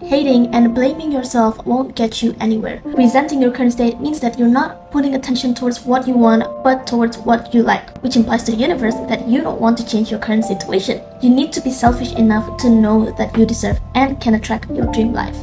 Hating and blaming yourself won't get you anywhere. Resenting your current state means that you're not putting attention towards what you want, but towards what you like, which implies to the universe that you don't want to change your current situation. You need to be selfish enough to know that you deserve and can attract your dream life.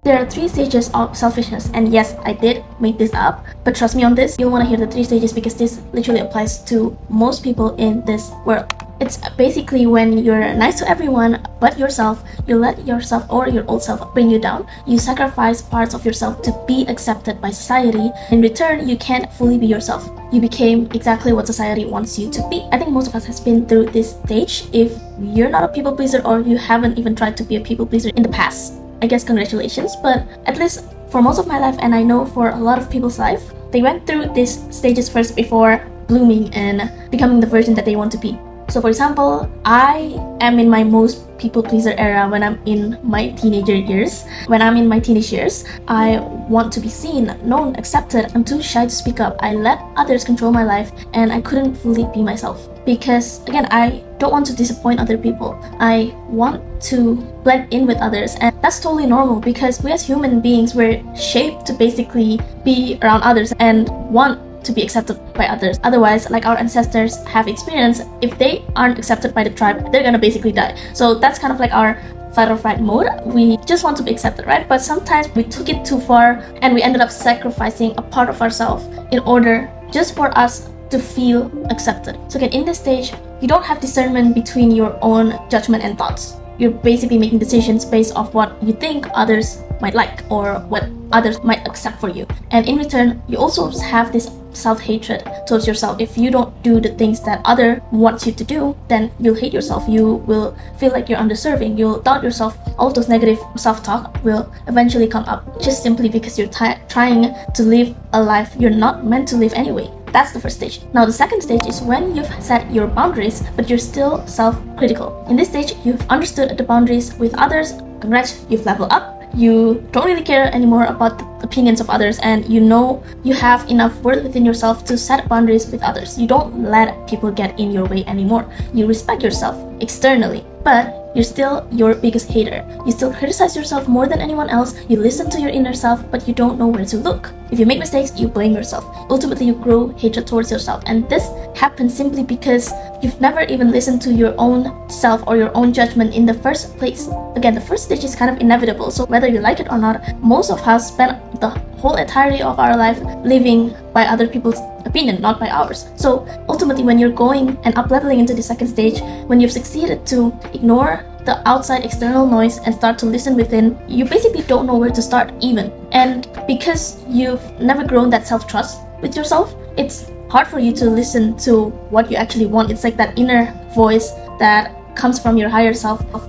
There are 3 stages of selfishness, and yes, I did make this up, but trust me on this, you'll want to hear the 3 stages because this literally applies to most people in this world. It's basically when you're nice to everyone but yourself, you let yourself or your old self bring you down, you sacrifice parts of yourself to be accepted by society. In return, you can't fully be yourself. You became exactly what society wants you to be. I think most of us has been through this stage. If you're not a people pleaser or you haven't even tried to be a people pleaser in the past, I guess congratulations, but at least for most of my life, and I know for a lot of people's life, they went through these stages first before blooming and becoming the version that they want to be. So for example, I am in my most people pleaser era when I'm in my teenage years. When I'm in my teenage years, I want to be seen, known, accepted. I'm too shy to speak up. I let others control my life and I couldn't fully be myself. Because again, I don't want to disappoint other people. I want to blend in with others, and that's totally normal because we as human beings were shaped to basically be around others and want to be accepted by others. Otherwise, like our ancestors have experienced, if they aren't accepted by the tribe, they're gonna basically die. So that's kind of like our fight or flight mode. We just want to be accepted, right? But sometimes we took it too far and we ended up sacrificing a part of ourselves in order just for us to feel accepted. So again, in this stage, you don't have discernment between your own judgment and thoughts. You're basically making decisions based off what you think others might like or what others might accept for you. And in return, you also have this self-hatred towards yourself. If you don't do the things that other wants you to do, then you'll hate yourself. You will feel like you're undeserving. You'll doubt yourself. All of those negative self-talk will eventually come up just simply because you're trying to live a life you're not meant to live anyway. That's the first stage. Now the second stage is when you've set your boundaries, but you're still self-critical. In this stage, you've understood the boundaries with others. Congrats, you've leveled up. You don't really care anymore about the opinions of others, and you know you have enough worth within yourself to set boundaries with others. You don't let people get in your way anymore. You respect yourself externally, but you're still your biggest hater. You still criticize yourself more than anyone else. You listen to your inner self, but you don't know where to look. If you make mistakes, you blame yourself. Ultimately, you grow hatred towards yourself. And this happens simply because you've never even listened to your own self or your own judgment in the first place. Again, the first stage is kind of inevitable. So whether you like it or not, most of us spend the whole entirety of our life living by other people's opinion, not by ours. So ultimately, when you're going and up-leveling into the second stage, when you've succeeded to ignore the outside external noise and start to listen within, you basically don't know where to start even. And because you've never grown that self-trust with yourself, it's hard for you to listen to what you actually want. It's like that inner voice that comes from your higher self of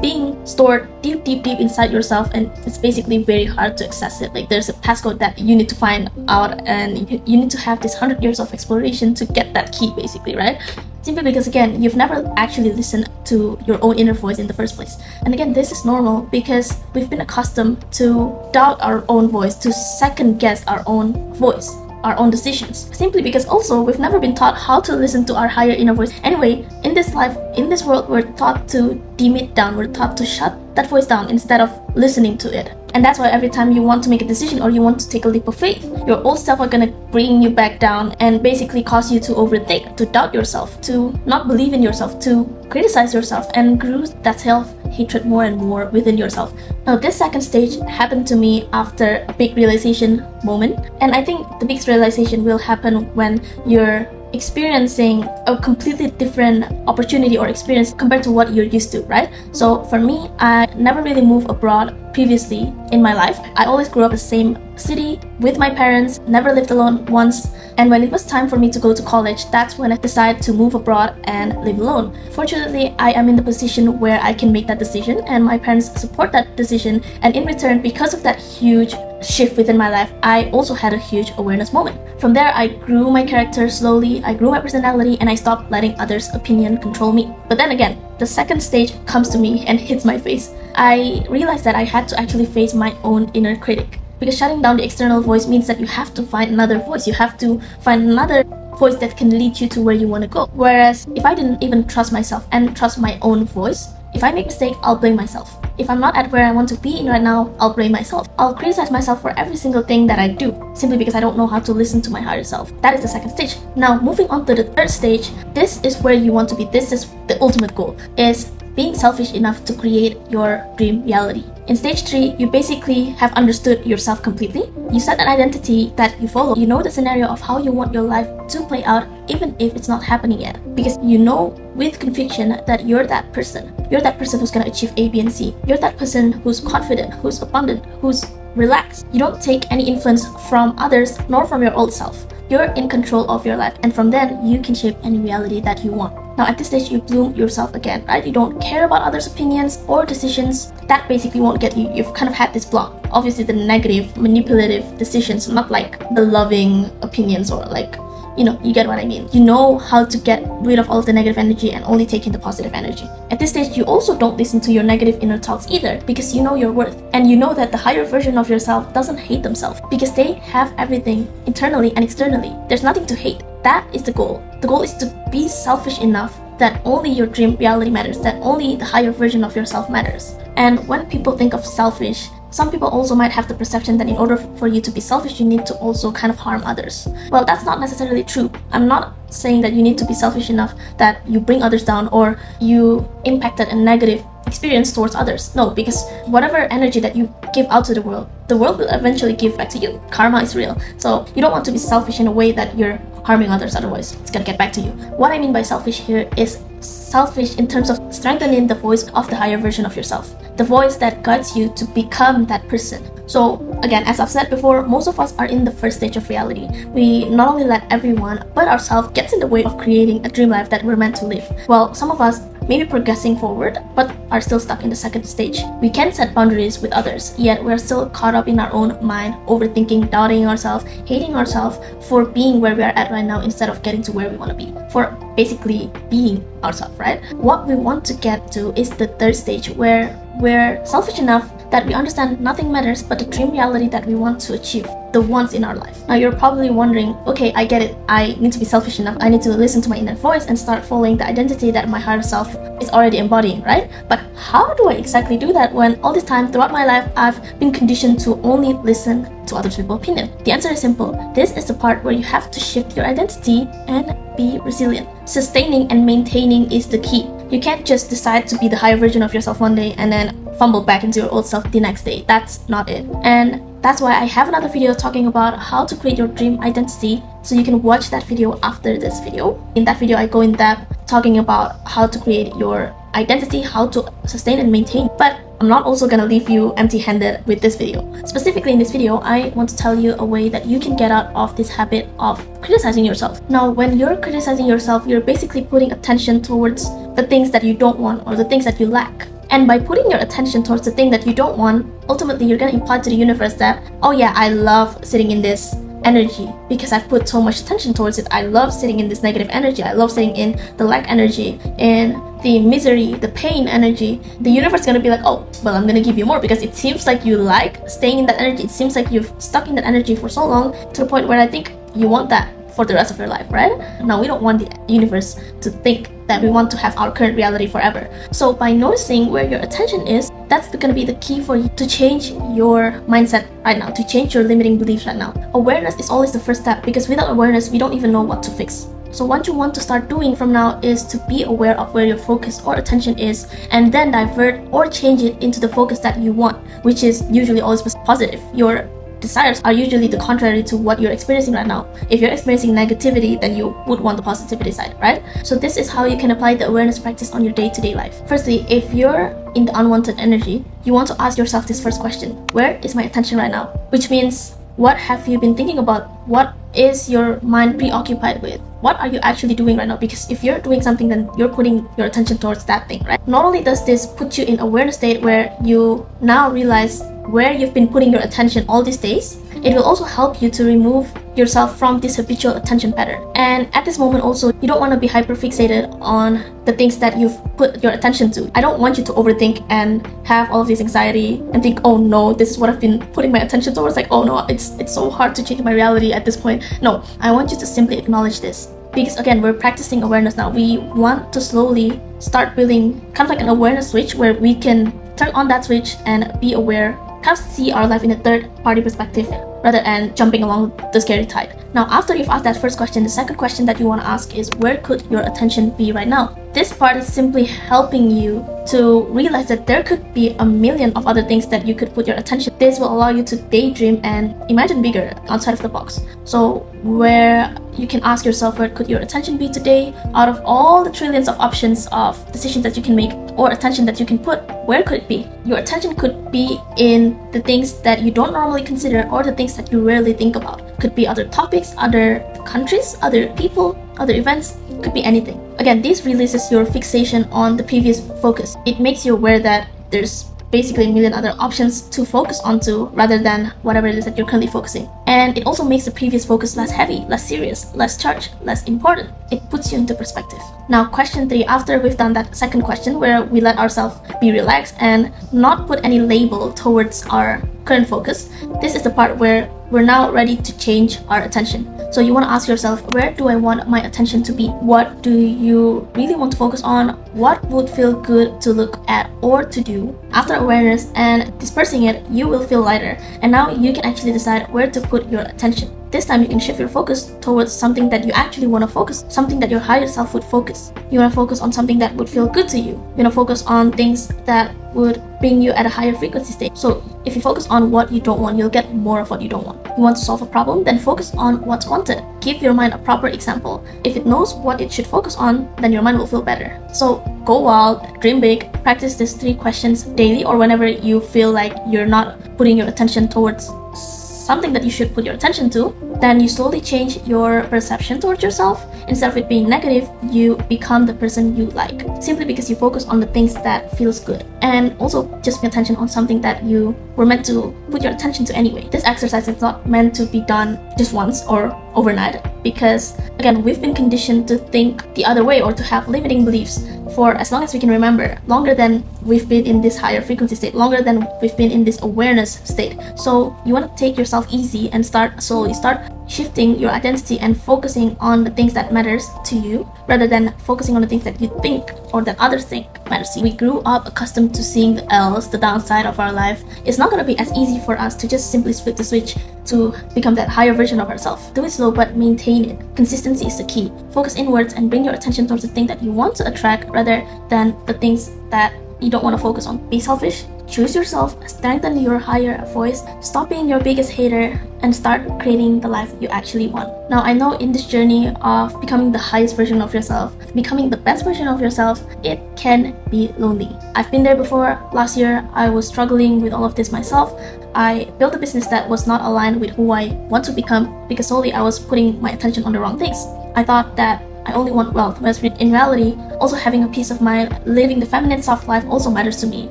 being stored deep inside yourself, and it's basically very hard to access it. Like there's a passcode that you need to find out, and you need to have this 100 years of exploration to get that key basically, right? Simply because again, you've never actually listened to your own inner voice in the first place. And again, this is normal because we've been accustomed to doubt our own voice, to second guess our own voice, our own decisions, simply because also we've never been taught how to listen to our higher inner voice. Anyway, in this life, in this world, we're taught to dim it down. We're taught to shut that voice down instead of listening to it. And that's why every time you want to make a decision or you want to take a leap of faith, your old self are gonna bring you back down and basically cause you to overthink, to doubt yourself, to not believe in yourself, to criticize yourself, and grew that self-hatred more and more within yourself. Now this second stage happened to me after a big realization moment, and I think the biggest realization will happen when you're experiencing a completely different opportunity or experience compared to what you're used to, right? So for me, I never really moved abroad previously in my life. I always grew up in the same city with my parents, never lived alone once. And when it was time for me to go to college, that's when I decided to move abroad and live alone. Fortunately, I am in the position where I can make that decision, and my parents support that decision. And in return, because of that huge shift within my life, I also had a huge awareness moment. From there, I grew my character slowly, I grew my personality, and I stopped letting others' opinion control me. But then again, the second stage comes to me and hits my face. I realized that I had to actually face my own inner critic. Because shutting down the external voice means that you have to find another voice. You have to find another voice that can lead you to where you want to go. Whereas if I didn't even trust myself and trust my own voice, if I make a mistake, I'll blame myself. If I'm not at where I want to be in right now, I'll blame myself. I'll criticize myself for every single thing that I do, simply because I don't know how to listen to my higher self. That is the second stage. Now, moving on to the third stage, this is where you want to be. This is the ultimate goal, is being selfish enough to create your dream reality. In stage 3, you basically have understood yourself completely. You set an identity that you follow. You know the scenario of how you want your life to play out, even if it's not happening yet. Because you know with conviction that you're that person. You're that person who's gonna achieve A, B, and C. You're that person who's confident, who's abundant, who's relaxed. You don't take any influence from others nor from your old self. You're in control of your life, and from then you can shape any reality that you want. Now at this stage, you bloom yourself again, right? You don't care about others' opinions or decisions. That basically won't get you. You've kind of had this block. Obviously the negative, manipulative decisions, not like the loving opinions or like, you get what I mean. You know how to get rid of all of the negative energy and only take in the positive energy. At this stage, you also don't listen to your negative inner thoughts either, because you know your worth. And you know that the higher version of yourself doesn't hate themselves, because they have everything internally and externally. There's nothing to hate. That is the goal. The goal is to be selfish enough that only your dream reality matters, that only the higher version of yourself matters. And when people think of selfish, some people also might have the perception that in order for you to be selfish, you need to also kind of harm others. Well, that's not necessarily true. I'm not saying that you need to be selfish enough that you bring others down or you impacted a negative experience towards others. No, because whatever energy that you give out to the world will eventually give back to you. Karma is real. So you don't want to be selfish in a way that you're harming others, otherwise it's gonna get back to you. What I mean by selfish here is selfish in terms of strengthening the voice of the higher version of yourself, the voice that guides you to become that person. So again, as I've said before, most of us are in the first stage of reality. We not only let everyone but ourselves gets in the way of creating a dream life that we're meant to live. Well, some of us may be progressing forward but are still stuck in the second stage. We can set boundaries with others, yet we're still caught up in our own mind, overthinking, doubting ourselves, hating ourselves for being where we are at right now instead of getting to where we want to be, for basically being ourselves, right? What we want to get to is the third stage, where we're selfish enough that we understand nothing matters but the dream reality that we want to achieve, the ones in our life. Now you're probably wondering, okay, I get it. I need to be selfish enough. I need to listen to my inner voice and start following the identity that my higher self is already embodying, right? But how do I exactly do that when all this time throughout my life I've been conditioned to only listen to other people's opinion? The answer is simple. This is the part where you have to shift your identity and be resilient. Sustaining and maintaining is the key. You can't just decide to be the higher version of yourself one day and then fumble back into your old self the next day. That's not it. And that's why I have another video talking about how to create your dream identity, so you can watch that video after this video. In that video, I go in depth talking about how to create your identity, how to sustain and maintain. But I'm not also gonna leave you empty-handed with this video. Specifically in this video, I want to tell you a way that you can get out of this habit of criticizing yourself. Now, when you're criticizing yourself, you're basically putting attention towards the things that you don't want or the things that you lack. And by putting your attention towards the thing that you don't want, ultimately you're gonna imply to the universe that, oh yeah, I love sitting in this energy because I've put so much attention towards it. I love sitting in this negative energy. I love sitting in the lack energy, in the misery, the pain energy. The universe is gonna be like, oh, well, I'm gonna give you more because it seems like you like staying in that energy. It seems like you've stuck in that energy for so long to the point where I think you want that for the rest of your life, right? Now, we don't want the universe to think that we want to have our current reality forever. So by noticing where your attention is, that's going to be the key for you to change your mindset right now, to change your limiting beliefs right now. Awareness is always the first step, because without awareness, we don't even know what to fix. So what you want to start doing from now is to be aware of where your focus or attention is, and then divert or change it into the focus that you want, which is usually always positive. Your desires are usually the contrary to what you're experiencing right now. If you're experiencing negativity, then you would want the positivity side, right? So this is how you can apply the awareness practice on your day-to-day life. Firstly, if you're in the unwanted energy, you want to ask yourself this first question: where is my attention right now? Which means, what have you been thinking about? What is your mind preoccupied with? What are you actually doing right now? Because if you're doing something, then you're putting your attention towards that thing, right? Not only does this put you in awareness state where you now realize where you've been putting your attention all these days, it will also help you to remove yourself from this habitual attention pattern. And at this moment also, you don't want to be hyper fixated on the things that you've put your attention to. I don't want you to overthink and have all of this anxiety and think, oh no, this is what I've been putting my attention towards. Like, oh no, it's so hard to change my reality at this point. No, I want you to simply acknowledge this. Because again, we're practicing awareness now. We want to slowly start building kind of like an awareness switch where we can turn on that switch and be aware, kind of see our life in a third party perspective rather than jumping along the scary tide. Now, after you've asked that first question, the second question that you want to ask is, where could your attention be right now? This part is simply helping you to realize that there could be a million of other things that you could put your attention. This will allow you to daydream and imagine bigger outside of the box. So where you can ask yourself, where could your attention be today? Out of all the trillions of options of decisions that you can make or attention that you can put, where could it be? Your attention could be in the things that you don't normally consider or the things that you rarely think about. Could be other topics, other countries, other people, other events, could be anything. Again, this releases your fixation on the previous focus. It makes you aware that there's basically a million other options to focus onto rather than whatever it is that you're currently focusing. And it also makes the previous focus less heavy, less serious, less charged, less important. It puts you into perspective. Now, question 3, after we've done that second question where we let ourselves be relaxed and not put any label towards our current focus, this is the part where we're now ready to change our attention. So you want to ask yourself, where do I want my attention to be? What do you really want to focus on? What would feel good to look at or to do? After awareness and dispersing it, you will feel lighter. And now you can actually decide where to put your attention. This time you can shift your focus towards something that you actually want to focus, something that your higher self would focus. You want to focus on something that would feel good to you. You want to focus on things that would bring you at a higher frequency state. So if you focus on what you don't want, you'll get more of what you don't want. You want to solve a problem, then focus on what's wanted. Give your mind a proper example. If it knows what it should focus on, then your mind will feel better. So go wild, dream big, practice these 3 questions daily or whenever you feel like you're not putting your attention towards something that you should put your attention to. Then you slowly change your perception towards yourself. Instead of it being negative, you become the person you like, simply because you focus on the things that feels good. And also just pay attention on something that you were meant to put your attention to anyway. This exercise is not meant to be done just once or overnight, because again, we've been conditioned to think the other way or to have limiting beliefs for as long as we can remember, longer than we've been in this higher frequency state, longer than we've been in this awareness state. So you want to take yourself easy and start slowly, start shifting your identity and focusing on the things that matters to you rather than focusing on the things that you think or that others think matters to you. We grew up accustomed to seeing the L's, the downside of our life. It's not going to be as easy for us to just simply flip the switch to become that higher version of ourselves. Do it slow but maintain it. Consistency is the key. Focus inwards and bring your attention towards the thing that you want to attract rather than the things that you don't want to focus on. Be selfish, choose yourself, strengthen your higher voice, stop being your biggest hater, and start creating the life you actually want. Now, I know in this journey of becoming the highest version of yourself, becoming the best version of yourself, it can be lonely. I've been there before. Last year, I was struggling with all of this myself. I built a business that was not aligned with who I want to become because solely I was putting my attention on the wrong things. I thought that I only want wealth, whereas in reality, also having a peace of mind, living the feminine soft life also matters to me,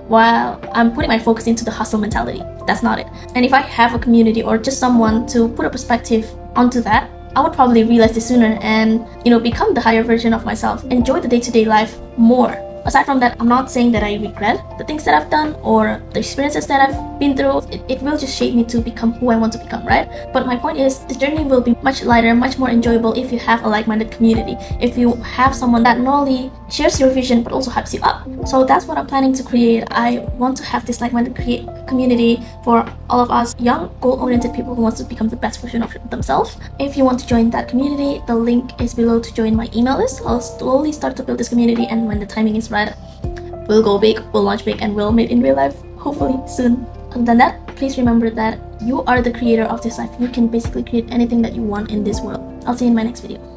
while I'm putting my focus into the hustle mentality. That's not it. And if I have a community or just someone to put a perspective onto that, I would probably realize this sooner and, become the higher version of myself, enjoy the day-to-day life more. Aside from that, I'm not saying that I regret the things that I've done or the experiences that I've been through. It will just shape me to become who I want to become, right? But my point is, the journey will be much lighter, much more enjoyable if you have a like-minded community. If you have someone that not only shares your vision but also hypes you up. So that's what I'm planning to create. I want to have this like-minded community for all of us young, goal-oriented people who want to become the best version of themselves. If you want to join that community, the link is below to join my email list. I'll slowly start to build this community, and when the timing is right, we'll go big, we'll launch big, and we'll meet in real life, hopefully soon. Other than that, please remember that you are the creator of this life. You can basically create anything that you want in this world. I'll see you in my next video.